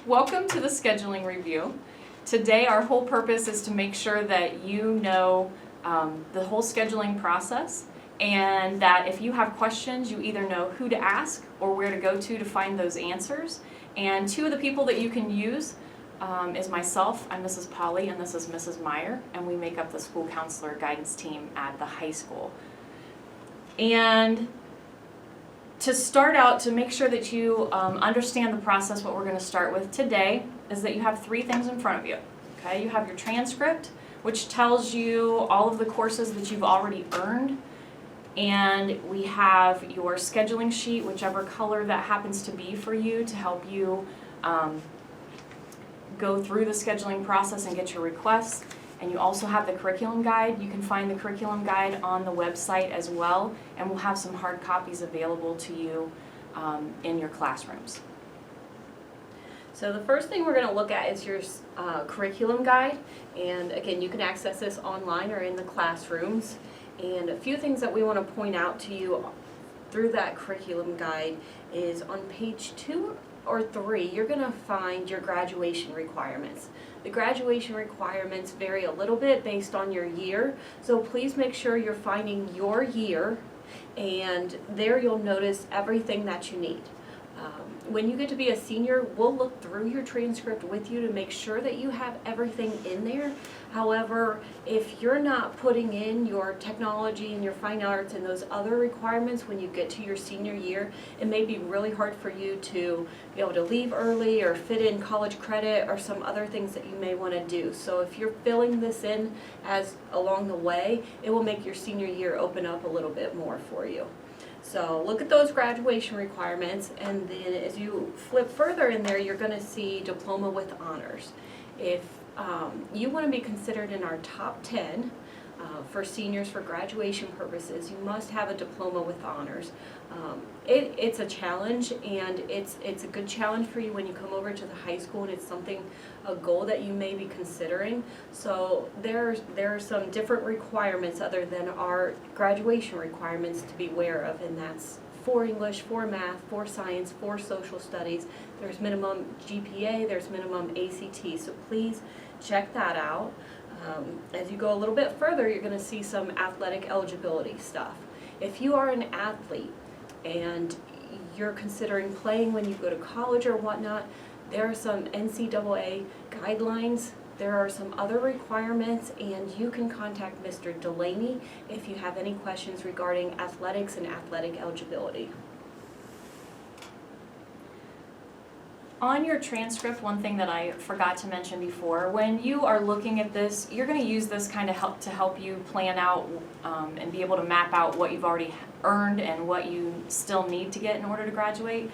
Welcome to the scheduling review. Today our whole purpose is to make sure that you know the whole scheduling process, and that if you have questions you either know who to ask or where to go to find those answers. And two of the people that you can use is myself. I'm Mrs. Polly and this is Mrs. Meyer, and we make up the school counselor guidance team at the high school. And to start out, to make sure that you understand the process, what we're going to start with today is that you have three things in front of you. Okay, you have your transcript, which tells you all of the courses that you've already earned, and we have your scheduling sheet, whichever color that happens to be for you, to help you go through the scheduling process and get your requests. And you also have the curriculum guide. You can find the curriculum guide on the website as well, and we'll have some hard copies available to you in your classrooms. So the first thing we're going to look at is your curriculum guide, and again you can access this online or in the classrooms. And a few things that we want to point out to you through that curriculum guide is on page 2 or 3 you're going to find your graduation requirements. The graduation requirements vary a little bit based on your year, so please make sure you're finding your year, and there you'll notice everything that you need. When you get to be a senior, we'll look through your transcript with you to make sure that you have everything in there. However, if you're not putting in your technology and your fine arts and those other requirements when you get to your senior year, it may be really hard for you to be able to leave early or fit in college credit or some other things that you may want to do. So if you're filling this in as along the way, it will make your senior year open up a little bit more for you. So look at those graduation requirements, and then as you flip further in there, you're going to see diploma with honors. If you want to be considered in our top 10 for seniors for graduation purposes, you must have a diploma with honors. It's a challenge, and it's a good challenge for you when you come over to the high school, and it's a goal that you may be considering. So there are some different requirements other than our graduation requirements to be aware of, and that's for English, for math, for science, for social studies. There's minimum GPA, there's minimum ACT, so please check that out. As you go a little bit further, you're going to see some athletic eligibility stuff. If you are an athlete and you're considering playing when you go to college or whatnot, there are some NCAA guidelines. There are some other requirements, and you can contact Mr. Delaney if you have any questions regarding athletics and athletic eligibility. On your transcript, one thing that I forgot to mention before, when you are looking at this, you're going to use this kind of help you plan out and be able to map out what you've already earned and what you still need to get in order to graduate.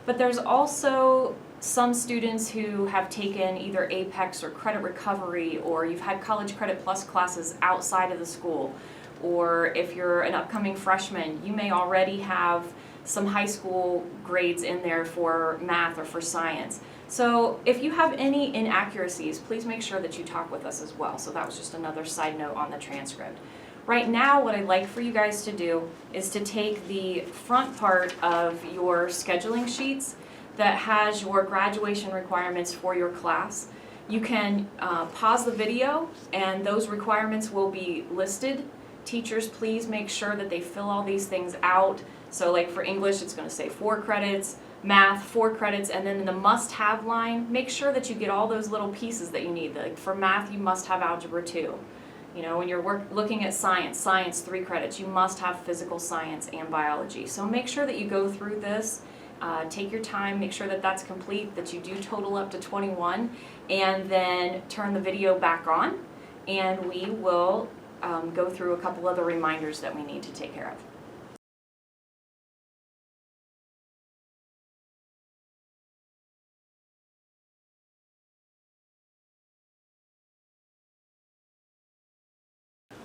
But there's also some students who have taken either APEX or credit recovery, or you've had college credit plus classes outside of the school, or if you're an upcoming freshman, you may already have some high school grades in there for math or for science. So if you have any inaccuracies, please make sure that you talk with us as well. So that was just another side note on the transcript. Right now, what I'd like for you guys to do is to take the front part of your scheduling sheets that has your graduation requirements for your class. You can pause the video, and those requirements will be listed. Teachers, please make sure that they fill all these things out. So like for English, it's going to say 4 credits, math, 4 credits, and then in the must-have line, make sure that you get all those little pieces that you need. Like for math, you must have algebra 2. You know, when you're looking at science 3 credits, you must have physical science and biology. So make sure that you go through this, take your time, make sure that that's complete, that you do total up to 21, and then turn the video back on, and we will go through a couple other reminders that we need to take care of.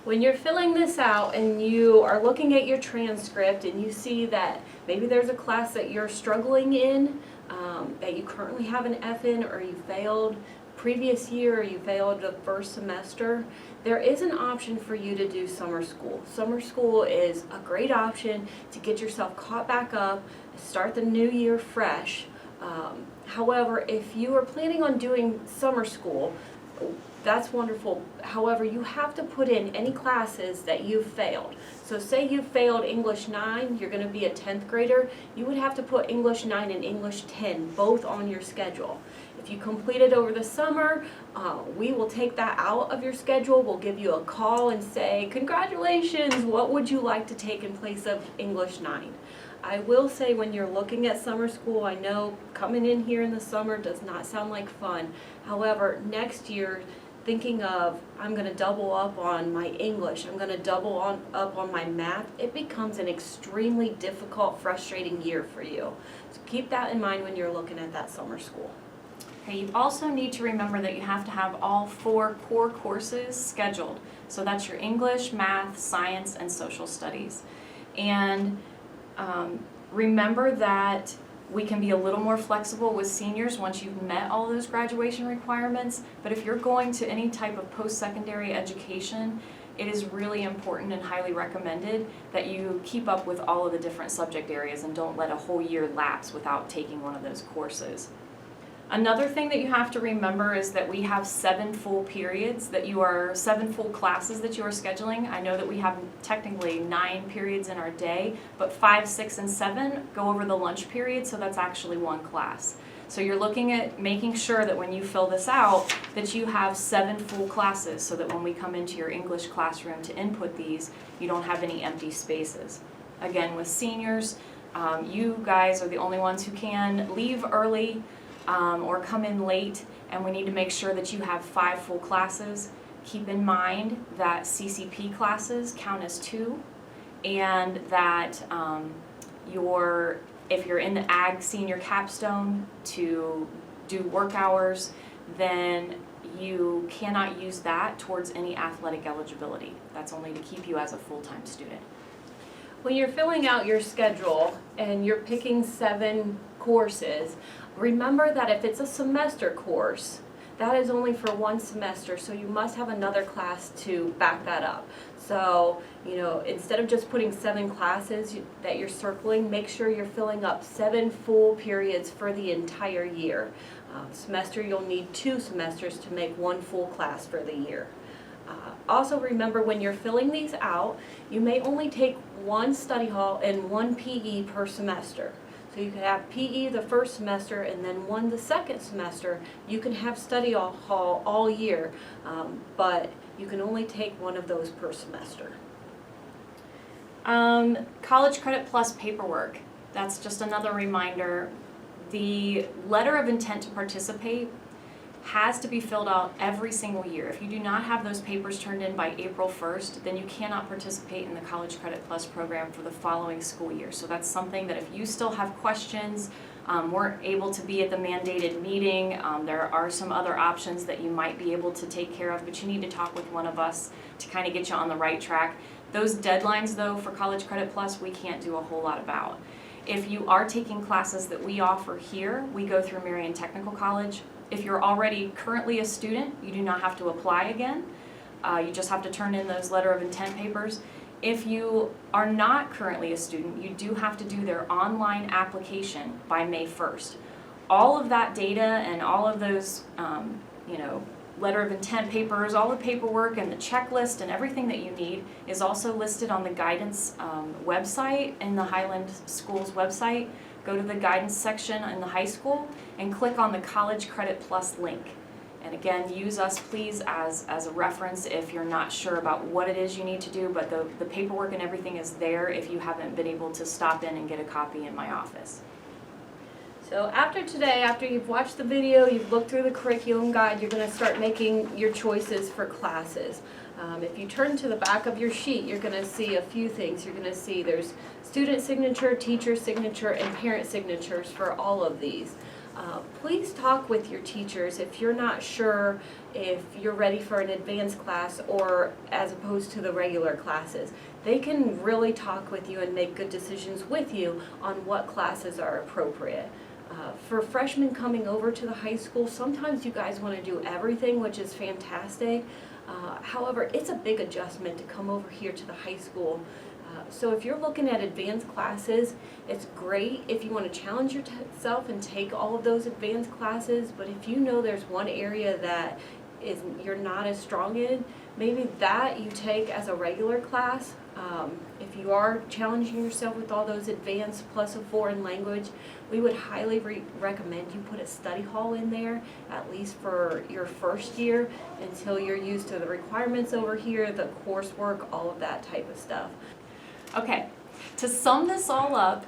When you're filling this out and you are looking at your transcript and you see that maybe there's a class that you're struggling in, that you currently have an F in, or you failed previous year, or you failed the first semester, there is an option for you to do summer school. Summer school is a great option to get yourself caught back up, start the new year fresh. However, if you are planning on doing summer school, that's wonderful. However, you have to put in any classes that you've failed. So say you failed English 9, you're going to be a 10th grader, you would have to put English 9 and English 10 both on your schedule. If you complete it over the summer, we will take that out of your schedule. We'll give you a call and say, congratulations, what would you like to take in place of English 9? I will say when you're looking at summer school, I know coming in here in the summer does not sound like fun. However, next year, thinking of, I'm going to double up on my English, I'm going to double up on my math, it becomes an extremely difficult, frustrating year for you. So keep that in mind when you're looking at that summer school. Okay, you also need to remember that you have to have all 4 core courses scheduled. So that's your English, math, science, and social studies. And remember that we can be a little more flexible with seniors once you've met all those graduation requirements, but if you're going to any type of post-secondary education, it is really important and highly recommended that you keep up with all of the different subject areas and don't let a whole year lapse without taking one of those courses. Another thing that you have to remember is that we have 7 full periods that 7 full classes that you are scheduling. I know that we have technically 9 periods in our day, but 5, 6, and 7 go over the lunch period, so that's actually 1 class. So you're looking at making sure that when you fill this out, that you have 7 full classes so that when we come into your English classroom to input these, you don't have any empty spaces. Again, with seniors, you guys are the only ones who can leave early or come in late, and we need to make sure that you have 5 full classes. Keep in mind that CCP classes count as 2, and that if you're in the Ag Senior Capstone to do work hours, then you cannot use that towards any athletic eligibility. That's only to keep you as a full-time student. When you're filling out your schedule and you're picking 7 courses, remember that if it's a semester course, that is only for 1 semester, so you must have another class to back that up. So, instead of just putting 7 classes that you're circling, make sure you're filling up 7 full periods for the entire year. Semester, you'll need 2 semesters to make 1 full class for the year. Also remember, when you're filling these out, you may only take 1 study hall and 1 PE per semester. So you could have PE the first semester and then 1 the second semester. You can have study hall all year, but you can only take 1 of those per semester. College Credit Plus paperwork. That's just another reminder. The letter of intent to participate has to be filled out every single year. If you do not have those papers turned in by April 1st, then you cannot participate in the College Credit Plus program for the following school year. So that's something that if you still have questions, weren't able to be at the mandated meeting, there are some other options that you might be able to take care of, but you need to talk with one of us to kind of get you on the right track. Those deadlines, though, for College Credit Plus, we can't do a whole lot about. If you are taking classes that we offer here, we go through Marion Technical College. If you're already currently a student, you do not have to apply again. You just have to turn in those letter of intent papers. If you are not currently a student, you do have to do their online application by May 1st. All of that data and all of those, letter of intent papers, all the paperwork and the checklist and everything that you need is also listed on the guidance website in the Highland School's website. Go to the guidance section in the high school and click on the College Credit Plus link. And again, use us please as a reference if you're not sure about what it is you need to do, but the paperwork and everything is there if you haven't been able to stop in and get a copy in my office. So after today, after you've watched the video, you've looked through the curriculum guide, you're going to start making your choices for classes. If you turn to the back of your sheet, you're going to see a few things. You're going to see there's student signature, teacher signature, and parent signatures for all of these. Please talk with your teachers if you're not sure if you're ready for an advanced class or as opposed to the regular classes. They can really talk with you and make good decisions with you on what classes are appropriate. For freshmen coming over to the high school, sometimes you guys want to do everything, which is fantastic. However, it's a big adjustment to come over here to the high school. So if you're looking at advanced classes, it's great if you want to challenge yourself and take all of those advanced classes, but if you know there's one area that you're not as strong in, maybe that you take as a regular class. If you are challenging yourself with all those advanced plus a foreign language, we would highly recommend you put a study hall in there, at least for your first year, until you're used to the requirements over here, the coursework, all of that type of stuff. Okay, to sum this all up,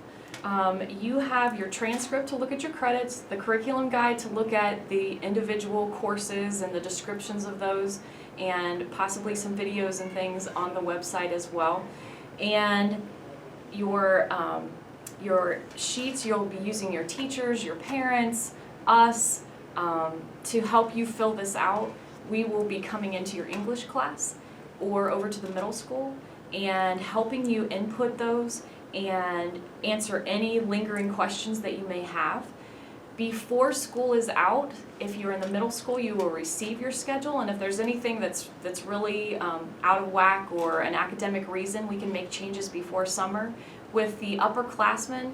you have your transcript to look at your credits, the curriculum guide to look at the individual courses and the descriptions of those, and possibly some videos and things on the website as well. And your sheets, you'll be using your teachers, your parents, us, to help you fill this out. We will be coming into your English class or over to the middle school and helping you input those and answer any lingering questions that you may have. Before school is out, if you're in the middle school, you will receive your schedule, and if there's anything that's really out of whack or an academic reason, we can make changes before summer. With the upperclassmen,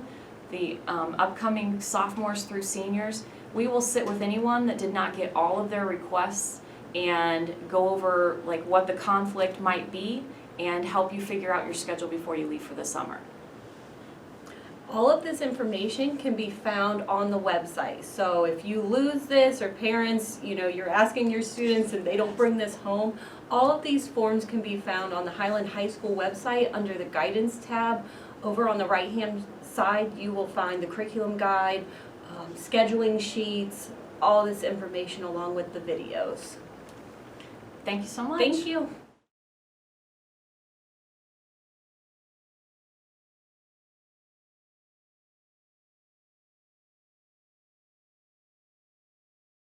the upcoming sophomores through seniors, we will sit with anyone that did not get all of their requests and go over like what the conflict might be and help you figure out your schedule before you leave for the summer. All of this information can be found on the website. So if you lose this, or parents, you're asking your students and they don't bring this home, all of these forms can be found on the Highland High School website under the guidance tab. Over on the right-hand side, you will find the curriculum guide, scheduling sheets, all this information along with the videos. Thank you so much. Thank you.